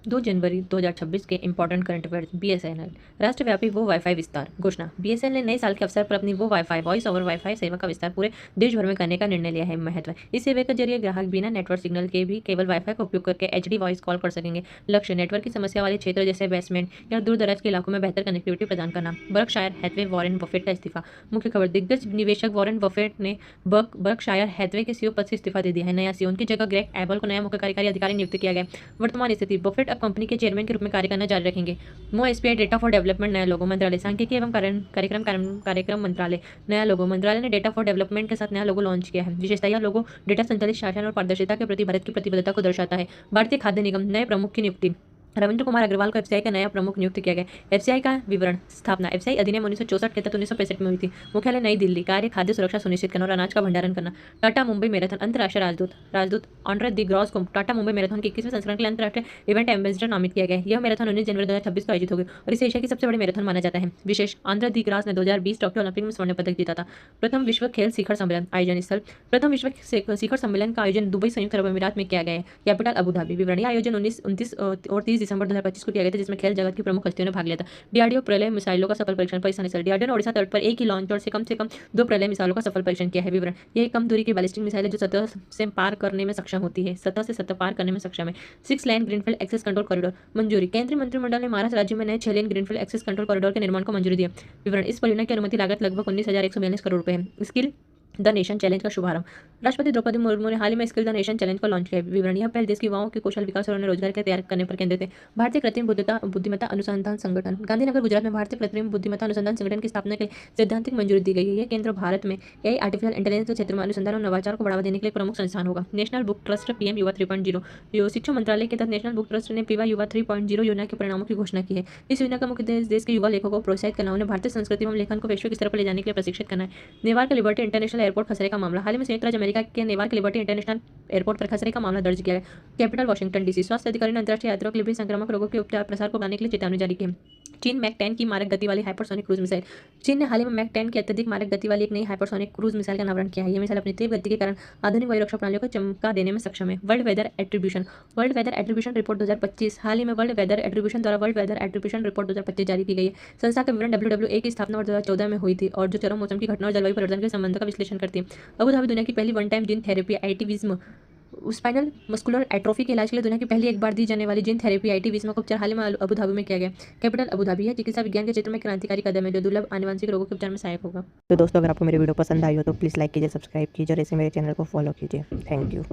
2 जनवरी 2026 के important current affairs. BSNL राष्ट्रव्यापी वो वाईफाई विस्तार घोषणा। बीएसएनएल ने नए साल के अवसर पर अपनी वो वाईफाई वॉइस ओवर वाईफाई सेवा का विस्तार पूरे देश भर में करने का निर्णय लिया है। महत्व, इस सेवा के जरिए ग्राहक बिना नेटवर्क सिग्नल के भी केवल वाईफाई का उपयोग करके एचडी वॉइस कॉल कर सकेंगे। लक्ष्य, नेटवर्क की समस्या वाले क्षेत्र जैसे बेसमेंट या दूर दराज के इलाकों में बेहतर कनेक्टिविटी प्रदान करना। बर्कशायर हैथवे वॉरेन बफेट का इस्तीफा। मुख्य खबर, दिग्गज निवेशक वॉरेन बफेट ने बर्कशायर हैथवे के सीईओ पद से इस्तीफा दे दिया है। नया सीईओ, उनकी जगह ग्रेग एबल को नया मुख्य कार्यकारी अधिकारी नियुक्त किया गया। वर्तमान स्थिति, बफेट अब कंपनी के चेयरमैन के रूप में कार्य करना जारी रखेंगे। मो एसबीआई डेटा फॉर डेवलपमेंट नया लोगो। मंत्रालय, सांख्यिकी एवं कार्यक्रम मंत्रालय नया लोगो। मंत्रालय ने डेटा फॉर डेवलपमेंट के साथ नया लोगो लॉन्च किया है। विशेषता, यह लोगो डेटा संचालित शासन और पारदर्शिता के प्रति भारत की प्रतिबद्धता को दर्शाता है। भारतीय खाद्य निगम नए प्रमुख की नियुक्ति। रविंद्र कुमार अग्रवाल को एफसीआई का नया प्रमुख नियुक्त किया गया। एफसीआई का विवरण, स्थापना एफसीआई अधिनियम 1964 के तहत 1965 में हुई थी। मुख्यालय नई दिल्ली। कार्य, खाद्य सुरक्षा सुनिश्चित करना और अनाज का भंडारण करना। टाटा मुंबई मैराथन अंतर्राष्ट्रीय राजदूत ऑनरे दी ग्रॉस को टाटा मुंबई मैराथन के 21वें संस्करण के लिए अंतर्राष्ट्रीय इवेंट एम्बेसडर नामित किया गया है। यह मैराथन 19 जनवरी 2026 को आयोजित होगी और इसे एशिया की सबसे बड़ी मैराथन माना जाता है। विशेष, आंध्र दी ग्रास ने 2020 टोक्यो ओलंपिक में स्वर्ण पदक जीता था। प्रथम विश्व खेल शिखर सम्मेलन आयोजन स्थल। प्रथम विश्व शिखर सम्मेलन का आयोजन दुबई, संयुक्त अरब अमीरात में किया गया है। Capital Abu Dhabi. विवरण, आयोजन 19, 29 और 30 दिसंबर 2025 को किया गया था, जिसमें खेल जगत की प्रमुख हस्तियों ने भाग लिया था। डीआरडीओ प्रलय मिसाइलों का सफल परीक्षण। पाकिस्तानी सेल, डीआरडीओ ने ओडिशा तट पर एक ही लॉन्चर से कम 2 प्रलय मिसाइलों का सफल परीक्षण किया है। विवरण, यह एक कम दूरी की बैलिस्टिक मिसाइल है जो सतह से पार करने में सक्षम होती है। सतह से सतह पार करने में सक्षम है। 6 lane greenfield access control corridor मंजूरी। केंद्रीय मंत्रिमंडल ने महाराष्ट्र राज्य में नए 6 lane greenfield access control corridor के निर्माण को मंजूरी दी है। विवरण, इस परियोजना की अनुमति लागत लगभग 19,142 करोड़ रुपए है। स्किल द नेशन चैलेंज का शुभारंभ। राष्ट्रपति द्रौपदी मुर्मू ने हाल ही में स्किल द नेशन चैलेंज को लॉन्च किया है। विवरण, यह पहल देश के युवाओं के कौशल विकास और उन्हें रोजगार के तैयार करने पर केंद्रित है। भारतीय कृत्रिम बुद्धिमत्ता अनुसंधान संगठन गांधीनगर, गुजरात में भारतीय कृत्रिम बुद्धिमत्ता अनुसंधान संगठन की स्थापना के लिए सैद्धांतिक मंजूरी दी गई है। यह केंद्र भारत में एआई आर्टिफिशियल इंटेलिजेंस के क्षेत्र में अनुसंधान और नवाचार को बढ़ावा देने के लिए प्रमुख संस्थान होगा। नेशनल बुक ट्रस्ट पीएम युवा 3.0। शिक्षा मंत्रालय के तहत नेशनल बुक ट्रस्ट ने पीवा युवा 3.0 योजना के परिणामों की घोषणा की है। इस योजना का मुख्य उद्देश्य देश के युवा लेखकों को प्रोत्साहित करना, उन्हें भारतीय संस्कृति एवं लेखन को वैश्विक स्तर पर ले जाने के लिए प्रशिक्षित करना है। नेवार के लिबर्टी इंटरनेशनल एयरपोर्ट खसरे का मामला। हाल ही में संयुक्त राज्य अमेरिका के नेवार के लिबर्टी इंटरनेशनल एयरपोर्ट पर खसरे का मामला दर्ज किया गया। Capital Washington DC. स्वास्थ्य अधिकारी ने अंतर्राष्ट्रीय यात्रियों के लिए भी संक्रामक रोगों के उपचार प्रसार को बढ़ाने के लिए चेतावनी जारी की है। चीन मैक 10 की मारक गति वाली हाइपरसोनिक क्रूज मिसाइल। चीन ने हाल ही में मैक 10 की अत्यधिक मारक गति वाली एक नई हाइपरसोनिक क्रूज मिसाइल का अनावरण किया है। यह मिसाइल अपनी तीव्र गति के कारण आधुनिक वायुरक्षा प्रणालियों को चमका देने में सक्षम है। World weather attribution report 2025। हाल ही में वर्ल्ड वेदर एट्रीब्यूशन द्वारा वर्ल्ड वेदर एट्रीब्यूशन रिपोर्ट 2025 जारी की गई है। संस्था का विवरण WWA की स्थापना 2014 में हुई थी और जो चरम मौसम की घटना और जलवायु परिवर्तन के संबंधों का विश्लेषण करती है। अबू धाबी दुनिया की पहली वन टाइम जीन थेरेपी आईटीविज्म स्पाइनल मस्कुलर एट्रोफी के इलाज के लिए दुनिया की पहली एक बार दी जाने वाली जीन थेरेपी आईटीविज्म का उपचार हाल ही में अबू धाबी में किया गया। कैपिटल अबू धाबी है। चिकित्सा विज्ञान के क्षेत्र में क्रांतिकारी कदम है जो दुर्लभ आनुवंशिक रोगों के उपचार में सहायक होगा। तो दोस्तों, अगर आपको मेरी वीडियो पसंद आई हो तो प्लीज़ लाइक कीजिए, सब्सक्राइब कीजिए और ऐसे मेरे चैनल को फॉलो कीजिए। Thank you.